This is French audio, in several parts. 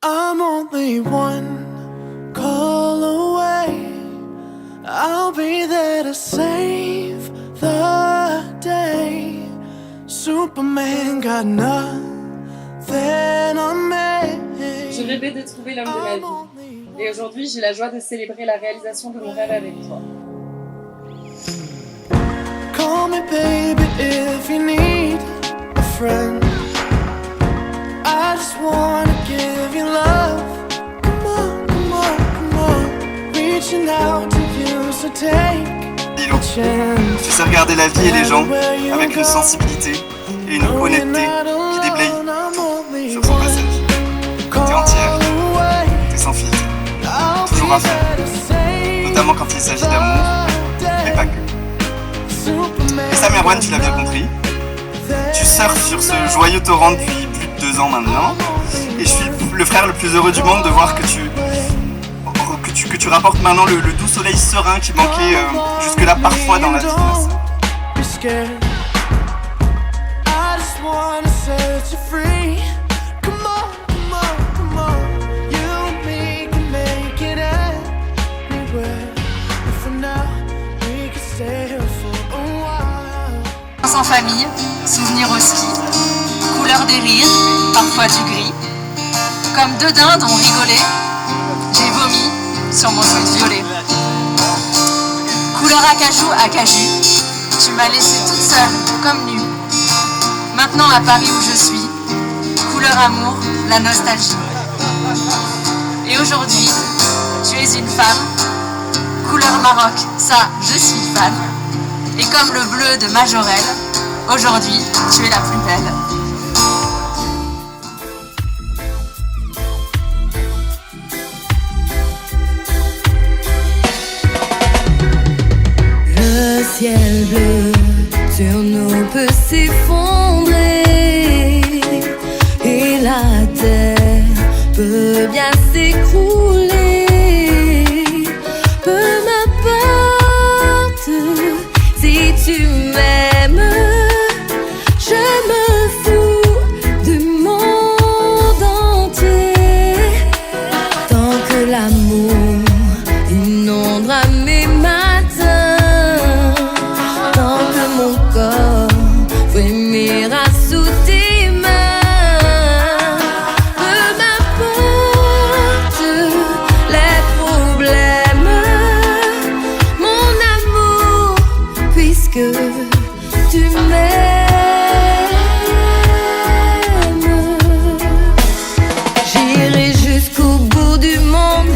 I'm only one call away. I'll be there to save the day. Superman got nothing on me. Je rêvais de trouver l'homme de ma vie. Et aujourd'hui, j'ai la joie de célébrer la réalisation de mon rêve avec toi. Call me baby if you need a friend. I just wanna give you love. Come on, come on, come on. Reaching out to you, so take a chance. Tu sais regarder la vie et les gens avec une sensibilité et une honnêteté qui déblaye sur son passage. T'es entière, t'es sans filtre, toujours à fond, notamment quand il s'agit d'amour, mais pas que. Et ça, Merwan, tu l'as bien compris. Tu surfes sur ce joyeux torrent depuis plus de 2 ans maintenant, et je suis le frère le plus heureux du monde de voir que tu rapportes maintenant le doux soleil serein qui manquait jusque-là parfois dans la vie de ma sœur. En famille, souvenirs au ski, couleur des rires, parfois du gris. Comme deux dindes ont rigolé, j'ai vomi sur mon sweat violet. Couleur acajou, tu m'as laissée toute seule, comme nue. Maintenant à Paris où je suis, couleur amour, la nostalgie. Et aujourd'hui, tu es une femme, couleur Maroc, ça je suis fan. Et comme le bleu de Majorelle, aujourd'hui, tu es la plus belle. Le ciel bleu sur nous peut s'effondrer et la terre peut bien s'écrouler. Peu m'importe si tu m'aimes, je me fous du monde entier. Tant que l'amour inondera mes matins, tant que mon corps frémira sous tes mains. Peu m'importe les problèmes, mon amour, puisque tu m'aimes. J'irai jusqu'au bout du monde,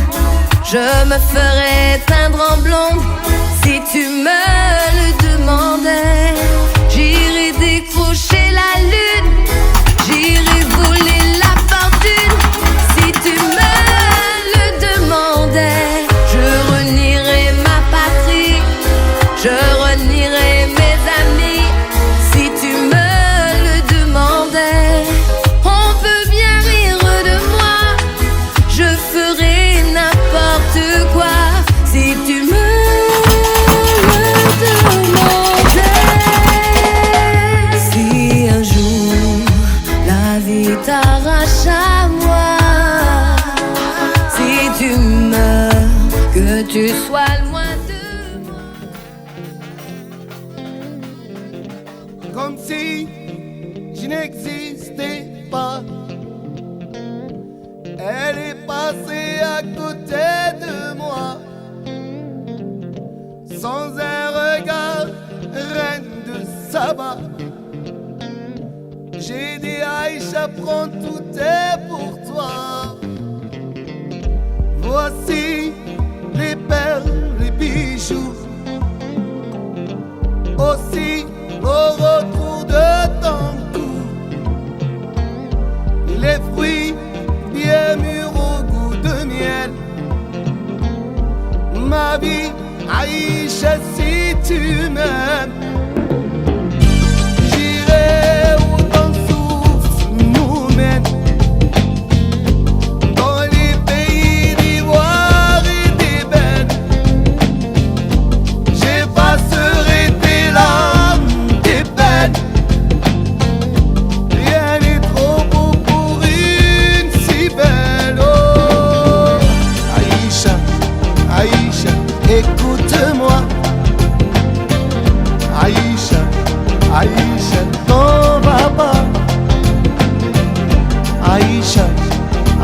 je me ferai teindre en blonde si tu me le demandais. J'irai décrocher la lune, j'irai voler la fortune si tu me le demandais. Je renierai ma patrie, je renierai mes amis si tu me le demandais. On peut bien rire de moi, je ferai n'importe quoi si tu me le demandais. Si un jour la vie t'arrache à moi, si tu meurs, que tu sois loin de moi. Comme si je n'existais pas. Elle est passée à côté de moi, sans un regard, reine de Saba. J'ai dit Aïcha, prends tout est pour toi. Voici les perles, les bijoux, aussi au retour de ton cou, les fruits bien mûrs au goût de miel. Ma vie, Aïcha, si tu m'aimes, j'irai où ton souffle nous mène, dans les pays d'ivoire et d'ébène. J'effacerai tes larmes, tes peines. Rien n'est trop beau pour une si belle.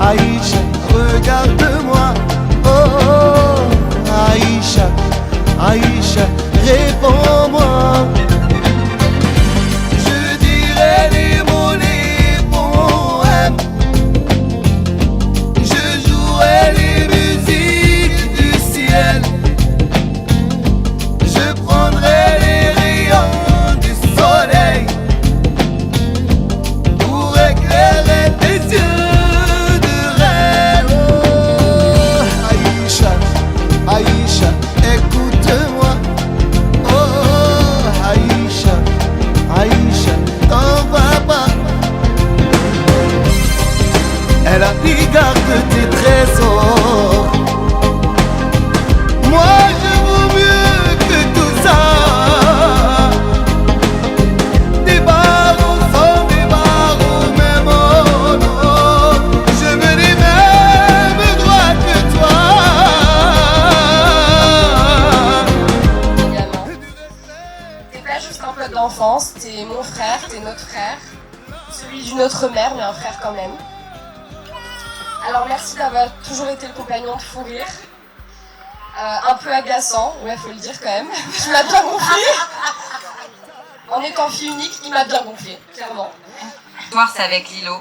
Aïcha, regarde-moi. Oh, Aïcha, Aïcha, réponds-moi. Je dirai les mots, les poèmes. Je jouerai les musiques du ciel. Je prendrai les rayons du soleil pour éclairer tes yeux de rêve. Oh, Aïcha, Aïcha, écoute-moi. Oh, Aïcha, Aïcha, t'en vas pas. Elle a pris garde de tes trésors. Moi je vaux mieux que tout ça. Des barreaux sans des barreaux, même oh non. Je veux les mêmes droits que toi. Également. T'es pas juste un pote d'enfance, t'es mon frère, t'es notre frère. Celui d'une autre mère, mais un frère quand même. Alors merci d'avoir toujours été le compagnon de fou rire. Un peu agaçant, ouais faut le dire quand même. Tu m'as bien gonflé. En étant fille unique, il m'a bien gonflé, clairement. L'histoire, c'est avec Lilo,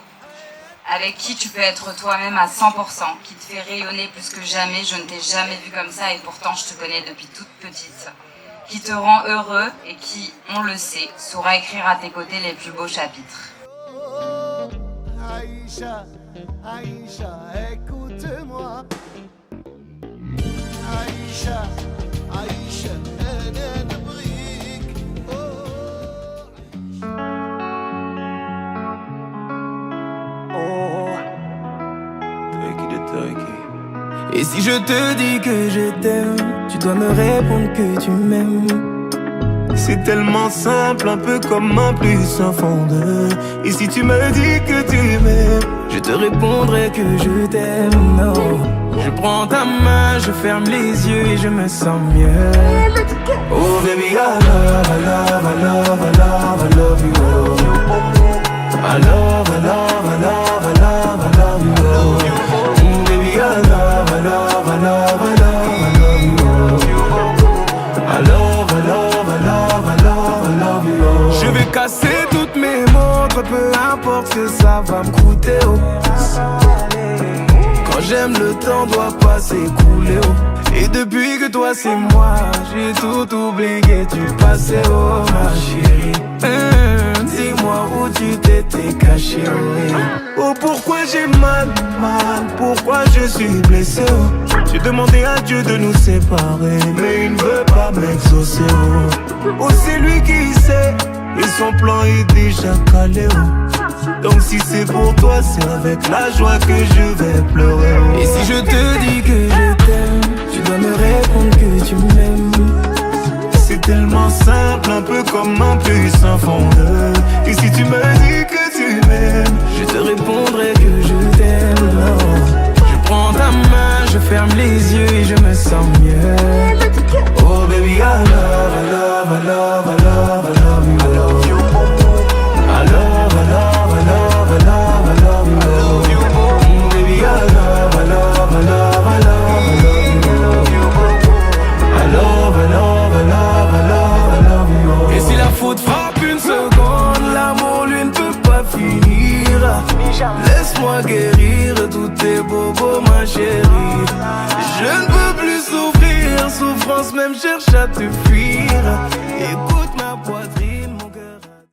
avec qui tu peux être toi-même à 100%, qui te fait rayonner plus que jamais. Je ne t'ai jamais vu comme ça et pourtant je te connais depuis toute petite. Qui te rend heureux et qui, on le sait, saura écrire à tes côtés les plus beaux chapitres. Oh, Aïcha, Aïcha, écoute-moi. Aïcha, Aïcha, elle de brique. Oh, et si je te dis que je t'aime, tu dois me répondre que tu m'aimes. C'est tellement simple, un peu comme un plus un fond de. Et si tu me dis que tu m'aimes, je te répondrai que je t'aime. Non, je prends ta main, je ferme les yeux et je me sens mieux. Oh baby, I love, I love, I love, I love, I love you. I love, I love, I love, I love, I love you. Baby, I love, I love, I love, I love, I love you. I love, I love, I love, I love, I love you. Je vais casser toutes mes montres, peu importe ce que ça va me coûter. Oh. Quand j'aime, le temps doit pas s'écouler. Oh. Et depuis que toi c'est moi, j'ai tout oublié du passé. Oh ma chérie, dis-moi où tu t'étais caché. Oh, oh pourquoi j'ai mal, pourquoi je suis blessé. Oh. J'ai demandé à Dieu de nous séparer, mais il ne veut pas m'exaucer. Oh, c'est lui qui sait, et son plan est déjà calé. Oh. Donc si c'est pour toi, c'est avec la joie que je vais pleurer. Oh. Et si je te dis que je t'aime, tu dois me répondre que tu m'aimes. C'est tellement simple, un peu comme un puissant fondeur. Et si tu me dis que tu m'aimes, je te répondrai que je t'aime. Je prends ta main, je ferme les yeux et je me sens mieux. Oh baby, I love, I love, I love, I love, I love you. I love you. I love, I love, I love, I love, I love you. Baby, I love, I love, I love, I love, I love you. I love, I love, I love, I love, I love you. Et si la faute frappe une seconde, l'amour lui ne peut pas finir. Laisse-moi guérir tous tes bobos, ma chérie. Je ne peux plus souffrir, souffrance même cherche à te fuir. Écoute ma poitrine.